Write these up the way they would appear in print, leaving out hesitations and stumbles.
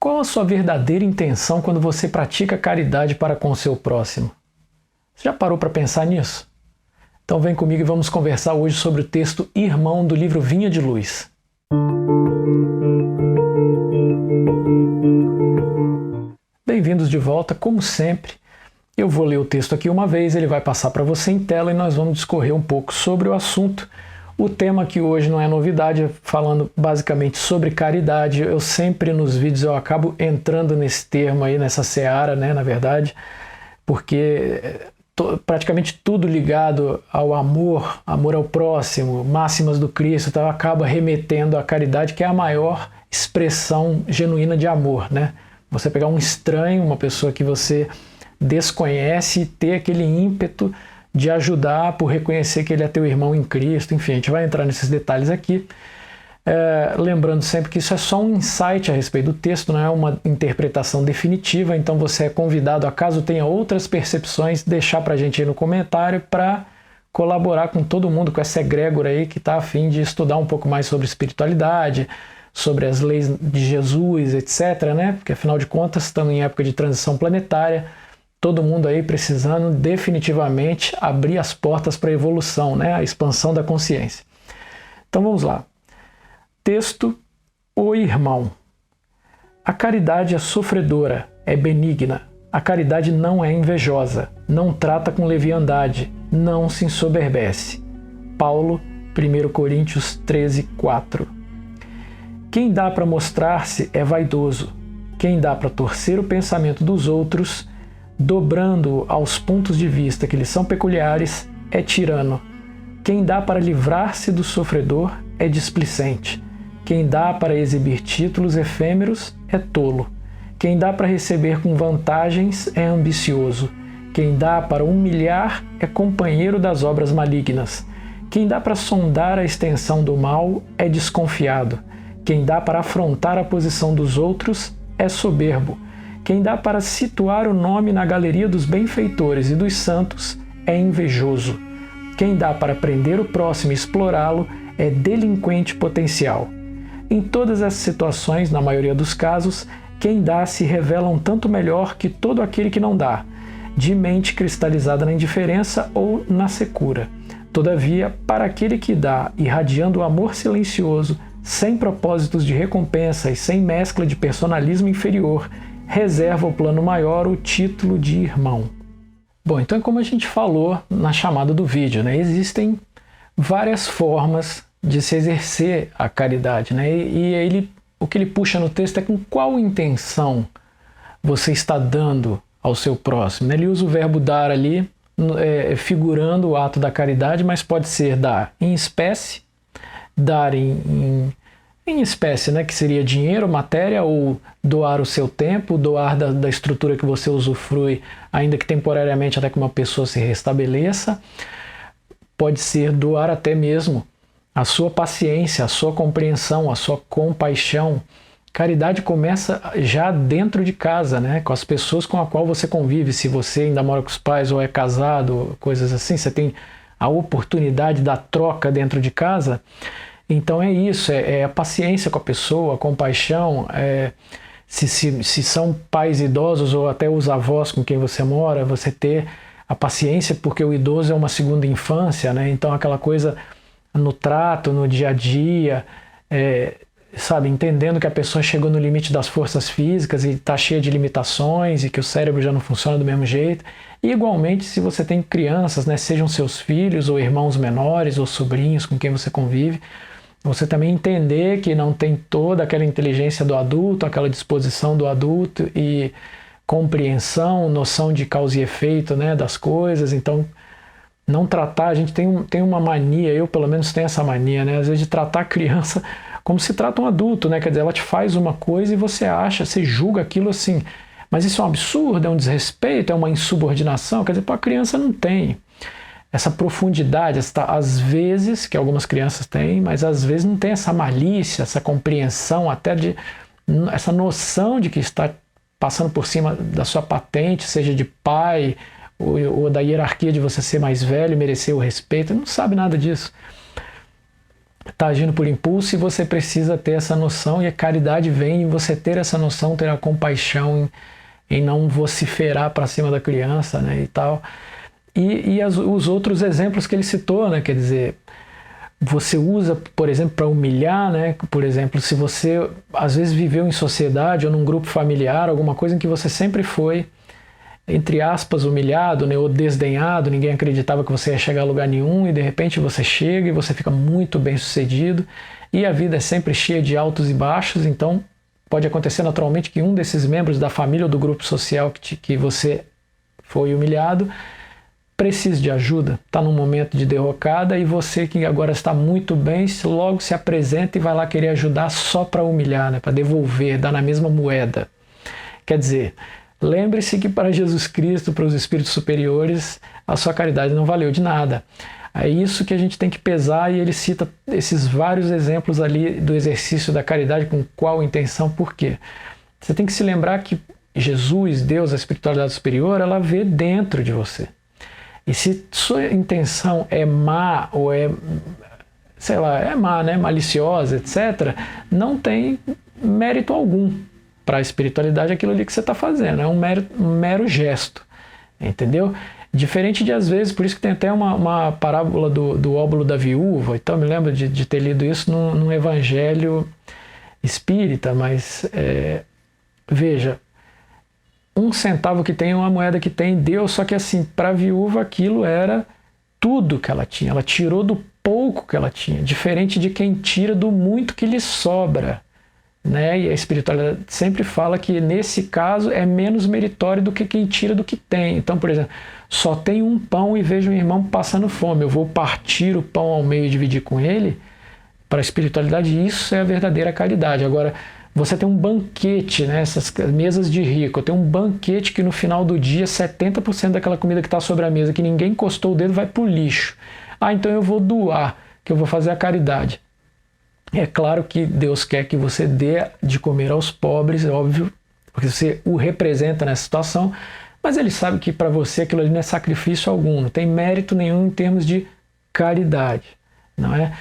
Qual a sua verdadeira intenção quando você pratica caridade para com o seu próximo? Você já parou para pensar nisso? Então vem comigo e vamos conversar hoje sobre o texto Irmão do livro Vinha de Luz. Bem-vindos de volta, como sempre. Eu vou ler o texto aqui uma vez, ele vai passar para você em tela e nós vamos discorrer um pouco sobre o assunto. O tema aqui hoje não é novidade, falando basicamente sobre caridade. Eu sempre nos vídeos eu acabo entrando nesse termo aí, nessa seara, né, na verdade, porque praticamente tudo ligado ao amor ao próximo, máximas do Cristo, então acaba remetendo à caridade, que é a maior expressão genuína de amor, né? Você pegar um estranho, uma pessoa que você desconhece e ter aquele ímpeto de ajudar por reconhecer que ele é teu irmão em Cristo. Enfim, a gente vai entrar nesses detalhes aqui. Lembrando sempre que isso é só um insight a respeito do texto, não é uma interpretação definitiva, então você é convidado, acaso tenha outras percepções, deixar para a gente aí no comentário para colaborar com todo mundo, com essa egrégora aí que está a fim de estudar um pouco mais sobre espiritualidade, sobre as leis de Jesus, etc., né? Porque afinal de contas estamos em época de transição planetária, todo mundo aí precisando definitivamente abrir as portas para a evolução, né? A expansão da consciência. Então vamos lá. Texto: O irmão. A caridade é sofredora, é benigna. A caridade não é invejosa, não trata com leviandade, não se ensoberbece. Paulo, 1 Coríntios 13, 4. Quem dá para mostrar-se é vaidoso. Quem dá para torcer o pensamento dos outros, dobrando-o aos pontos de vista que lhe são peculiares, é tirano. Quem dá para livrar-se do sofredor é displicente. Quem dá para exibir títulos efêmeros é tolo. Quem dá para receber com vantagens é ambicioso. Quem dá para humilhar é companheiro das obras malignas. Quem dá para sondar a extensão do mal é desconfiado. Quem dá para afrontar a posição dos outros é soberbo. Quem dá para situar o nome na galeria dos benfeitores e dos santos é invejoso. Quem dá para prender o próximo e explorá-lo é delinquente potencial. Em todas essas situações, na maioria dos casos, quem dá se revela um tanto melhor que todo aquele que não dá, de mente cristalizada na indiferença ou na secura. Todavia, para aquele que dá, irradiando o amor silencioso, sem propósitos de recompensa e sem mescla de personalismo inferior, reserva o plano maior o título de irmão. Bom, então é como a gente falou na chamada do vídeo, né? Existem várias formas de se exercer a caridade, né? E o que ele puxa no texto é com qual intenção você está dando ao seu próximo, né? Ele usa o verbo dar ali, figurando o ato da caridade, mas pode ser dar em espécie, dar em espécie, né, que seria dinheiro, matéria, ou doar o seu tempo, doar da estrutura que você usufrui, ainda que temporariamente, até que uma pessoa se restabeleça. Pode ser doar até mesmo a sua paciência, a sua compreensão, a sua compaixão. Caridade começa já dentro de casa, né, com as pessoas com as quais você convive. Se você ainda mora com os pais ou é casado, coisas assim, você tem a oportunidade da troca dentro de casa. Então é isso, é a paciência com a pessoa, a compaixão, se são pais idosos ou até os avós com quem você mora, você ter a paciência, porque o idoso é uma segunda infância, né? Então aquela coisa no trato, no dia a dia, sabe, entendendo que a pessoa chegou no limite das forças físicas e está cheia de limitações e que o cérebro já não funciona do mesmo jeito. E igualmente, se você tem crianças, né, sejam seus filhos ou irmãos menores ou sobrinhos com quem você convive, você também entender que não tem toda aquela inteligência do adulto, aquela disposição do adulto e compreensão, noção de causa e efeito, né, das coisas. Então, não tratar, a gente tem uma mania, eu pelo menos tenho essa mania, né, às vezes de tratar a criança como se trata um adulto, né, quer dizer, ela te faz uma coisa e você julga aquilo assim, mas isso é um absurdo, é um desrespeito, é uma insubordinação, quer dizer, a criança não tem essa profundidade, às vezes, que algumas crianças têm, mas às vezes não tem essa malícia, essa compreensão, até essa noção de que está passando por cima da sua patente, seja de pai, ou da hierarquia de você ser mais velho e merecer o respeito, não sabe nada disso. está agindo por impulso e você precisa ter essa noção, e a caridade vem em você ter essa noção, ter a compaixão em não vociferar para cima da criança, né, e tal. E os outros exemplos que ele citou, né, quer dizer, você usa, por exemplo, para humilhar, né, por exemplo, se você às vezes viveu em sociedade ou num grupo familiar, alguma coisa em que você sempre foi, entre aspas, humilhado, né, ou desdenhado, ninguém acreditava que você ia chegar a lugar nenhum, e de repente você chega e você fica muito bem sucedido, e a vida é sempre cheia de altos e baixos, então pode acontecer naturalmente que um desses membros da família ou do grupo social que você foi humilhado precise de ajuda, está num momento de derrocada, e você que agora está muito bem, logo se apresenta e vai lá querer ajudar só para humilhar, né, para devolver, dar na mesma moeda. Quer dizer, lembre-se que para Jesus Cristo, para os espíritos superiores, a sua caridade não valeu de nada. É isso que a gente tem que pesar, e ele cita esses vários exemplos ali do exercício da caridade, com qual intenção, por quê? Você tem que se lembrar que Jesus, Deus, a espiritualidade superior, ela vê dentro de você. E se sua intenção é má, ou é, sei lá, é má, né, maliciosa, etc., não tem mérito algum para a espiritualidade aquilo ali que você está fazendo. É um mero gesto, entendeu? Diferente de, às vezes, por isso que tem até uma parábola do óbolo da viúva, então eu me lembro de ter lido isso num evangelho espírita, mas veja, 1 centavo que tem, uma moeda que tem, deu, só que assim, para a viúva aquilo era tudo que ela tinha, ela tirou do pouco que ela tinha, diferente de quem tira do muito que lhe sobra, né? E a espiritualidade sempre fala que nesse caso é menos meritório do que quem tira do que tem. Então, por exemplo, só tem um pão e vejo um irmão passando fome, eu vou partir o pão ao meio e dividir com ele? Para a espiritualidade, isso é a verdadeira caridade. Agora, você tem um banquete, né, essas mesas de rico, tem um banquete que no final do dia 70% daquela comida que está sobre a mesa, que ninguém encostou o dedo, vai para o lixo. Ah, então eu vou doar, que eu vou fazer a caridade. É claro que Deus quer que você dê de comer aos pobres, é óbvio, porque você o representa nessa situação, mas ele sabe que para você aquilo ali não é sacrifício algum, não tem mérito nenhum em termos de caridade, não é?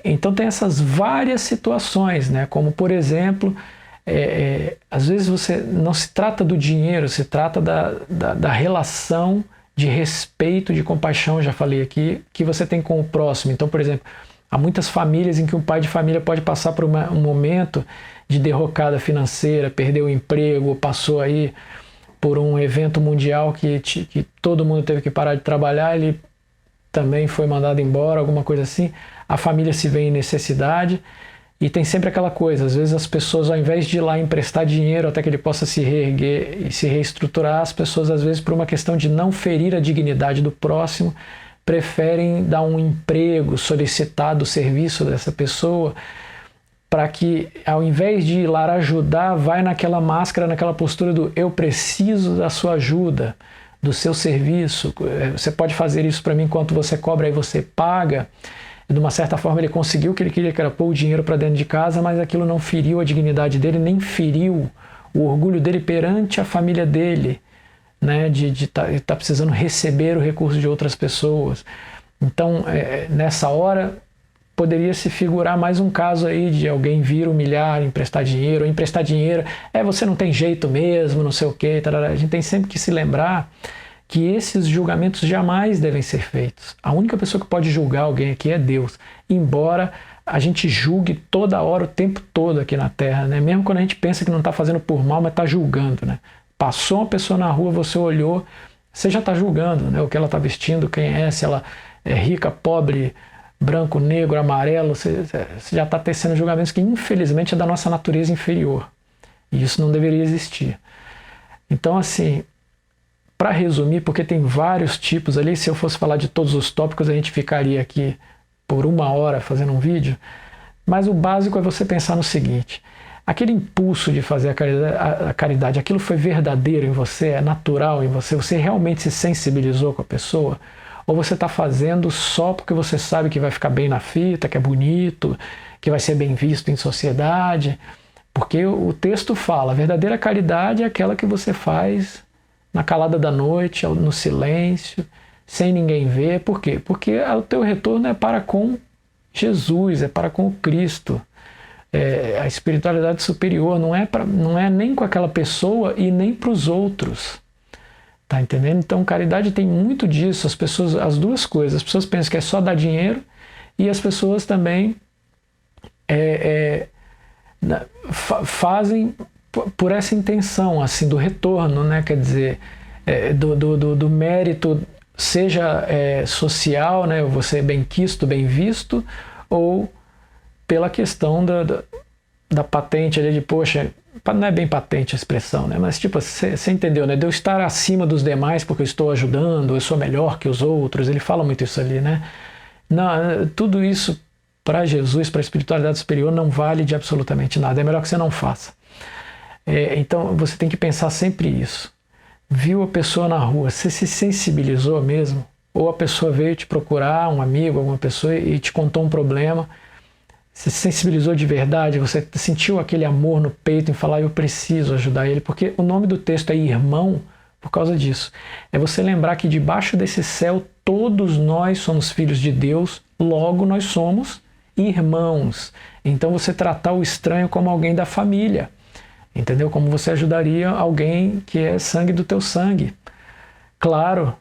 Então tem essas várias situações, né? Como por exemplo, às vezes você não se trata do dinheiro, se trata da relação de respeito, de compaixão, já falei aqui, que você tem com o próximo. Então, por exemplo, há muitas famílias em que um pai de família pode passar por um momento de derrocada financeira, perdeu o emprego, ou passou aí por um evento mundial que todo mundo teve que parar de trabalhar, ele também foi mandado embora, alguma coisa assim. A família se vê em necessidade e tem sempre aquela coisa, às vezes as pessoas, ao invés de ir lá emprestar dinheiro até que ele possa se reerguer e se reestruturar, as pessoas, às vezes, por uma questão de não ferir a dignidade do próximo, preferem dar um emprego, solicitar do serviço dessa pessoa, para que, ao invés de ir lá ajudar, vai naquela máscara, naquela postura do eu preciso da sua ajuda, do seu serviço, você pode fazer isso para mim enquanto você cobra, aí você paga. De uma certa forma ele conseguiu o que ele queria, que era pôr o dinheiro para dentro de casa, mas aquilo não feriu a dignidade dele, nem feriu o orgulho dele perante a família dele, né, de estar precisando receber o recurso de outras pessoas. Então, nessa hora, poderia se figurar mais um caso aí de alguém vir humilhar, emprestar dinheiro, você não tem jeito mesmo, não sei o quê, tarará. A gente tem sempre que se lembrar que esses julgamentos jamais devem ser feitos. A única pessoa que pode julgar alguém aqui é Deus, embora a gente julgue toda hora, o tempo todo aqui na Terra, né? Mesmo quando a gente pensa que não está fazendo por mal, mas está julgando, né? Passou uma pessoa na rua, você olhou, você já está julgando, né? O que ela está vestindo, quem é, se ela é rica, pobre, branco, negro, amarelo, você já está tecendo julgamentos que infelizmente é da nossa natureza inferior. E isso não deveria existir. Então, assim, para resumir, porque tem vários tipos ali, se eu fosse falar de todos os tópicos, a gente ficaria aqui por 1 hora fazendo um vídeo, mas o básico é você pensar no seguinte: aquele impulso de fazer a caridade, aquilo foi verdadeiro em você, é natural em você, você realmente se sensibilizou com a pessoa? Ou você está fazendo só porque você sabe que vai ficar bem na fita, que é bonito, que vai ser bem visto em sociedade? Porque o texto fala, a verdadeira caridade é aquela que você faz na calada da noite, no silêncio, sem ninguém ver. Por quê? Porque o teu retorno é para com Jesus, é para com o Cristo. A espiritualidade superior não é nem com aquela pessoa e nem para os outros. Tá entendendo? Então, caridade tem muito disso. As duas coisas. As pessoas pensam que é só dar dinheiro e as pessoas também fazem por essa intenção, assim, do retorno, né? Quer dizer, do mérito, seja social, né? Você bem quisto, bem visto, ou pela questão da patente ali de, poxa, não é bem patente a expressão, né? Mas tipo, você entendeu, né? De eu estar acima dos demais porque eu estou ajudando, eu sou melhor que os outros, ele fala muito isso ali, né? Não, tudo isso para Jesus, para a espiritualidade superior, não vale de absolutamente nada, é melhor que você não faça. Então você tem que pensar sempre isso. Viu a pessoa na rua, você se sensibilizou mesmo? Ou a pessoa veio te procurar, um amigo, alguma pessoa, e te contou um problema, você se sensibilizou de verdade, você sentiu aquele amor no peito em falar, eu preciso ajudar ele, porque o nome do texto é irmão por causa disso. É você lembrar que debaixo desse céu todos nós somos filhos de Deus, logo nós somos irmãos. Então você tratar o estranho como alguém da família, entendeu? Como você ajudaria alguém que é sangue do teu sangue. Claro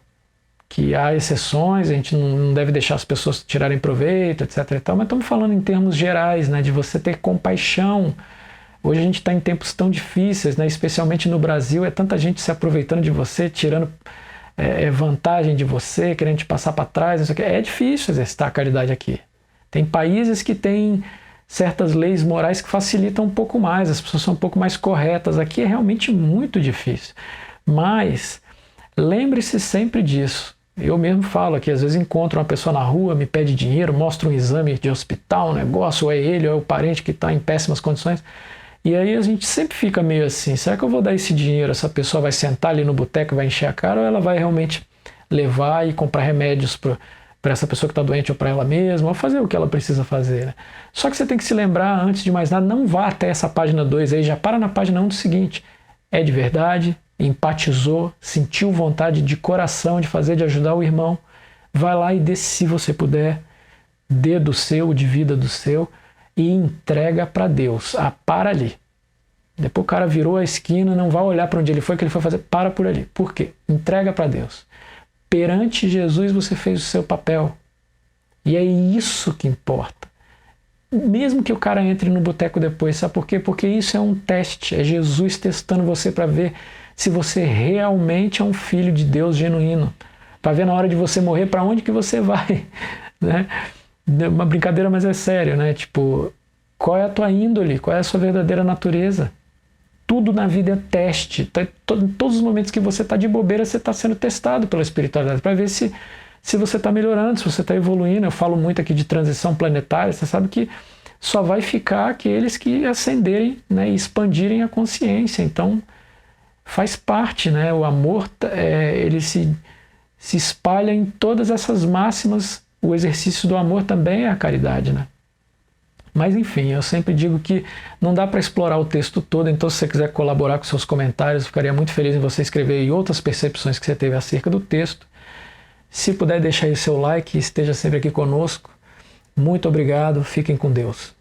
que há exceções, a gente não deve deixar as pessoas tirarem proveito, etc. e tal, mas estamos falando em termos gerais, né, de você ter compaixão. Hoje a gente está em tempos tão difíceis, né, especialmente no Brasil, é tanta gente se aproveitando de você, tirando vantagem de você, querendo te passar para trás, não sei o quê. É difícil exercitar a caridade aqui. Tem países que têm certas leis morais que facilitam um pouco mais, as pessoas são um pouco mais corretas. Aqui é realmente muito difícil. Mas lembre-se sempre disso. Eu mesmo falo aqui, às vezes encontro uma pessoa na rua, me pede dinheiro, mostra um exame de hospital, um negócio, ou é ele, ou é o parente que está em péssimas condições. E aí a gente sempre fica meio assim, será que eu vou dar esse dinheiro, essa pessoa vai sentar ali no boteco, vai encher a cara, ou ela vai realmente levar e comprar remédios para essa pessoa que está doente ou para ela mesma, ou fazer o que ela precisa fazer, né? Só que você tem que se lembrar, antes de mais nada, não vá até essa página 2 aí, já para na página 1 do seguinte, é de verdade, empatizou, sentiu vontade de coração de fazer, de ajudar o irmão, vai lá e dê, se você puder, dê do seu, de vida do seu, e entrega para Deus. Para ali. Depois o cara virou a esquina, não vai olhar para onde ele foi, que ele foi fazer, para por ali. Por quê? Entrega para Deus. Perante Jesus você fez o seu papel. E é isso que importa. Mesmo que o cara entre no boteco depois, sabe por quê? Porque isso é um teste, é Jesus testando você para ver se você realmente é um filho de Deus genuíno. Para ver na hora de você morrer para onde que você vai, né? Uma brincadeira, mas é sério, né? Tipo, qual é a tua índole? Qual é a sua verdadeira natureza? Tudo na vida é teste. Em todos os momentos que você está de bobeira, você está sendo testado pela espiritualidade para ver se você está melhorando, se você está evoluindo. Eu falo muito aqui de transição planetária. Você sabe que só vai ficar aqueles que ascenderem, né, e expandirem a consciência. Então, faz parte, né? O amor, ele se espalha em todas essas máximas. O exercício do amor também é a caridade, né? Mas enfim, eu sempre digo que não dá para explorar o texto todo, então se você quiser colaborar com seus comentários, eu ficaria muito feliz em você escrever aí outras percepções que você teve acerca do texto. Se puder deixar aí seu like, esteja sempre aqui conosco. Muito obrigado, fiquem com Deus.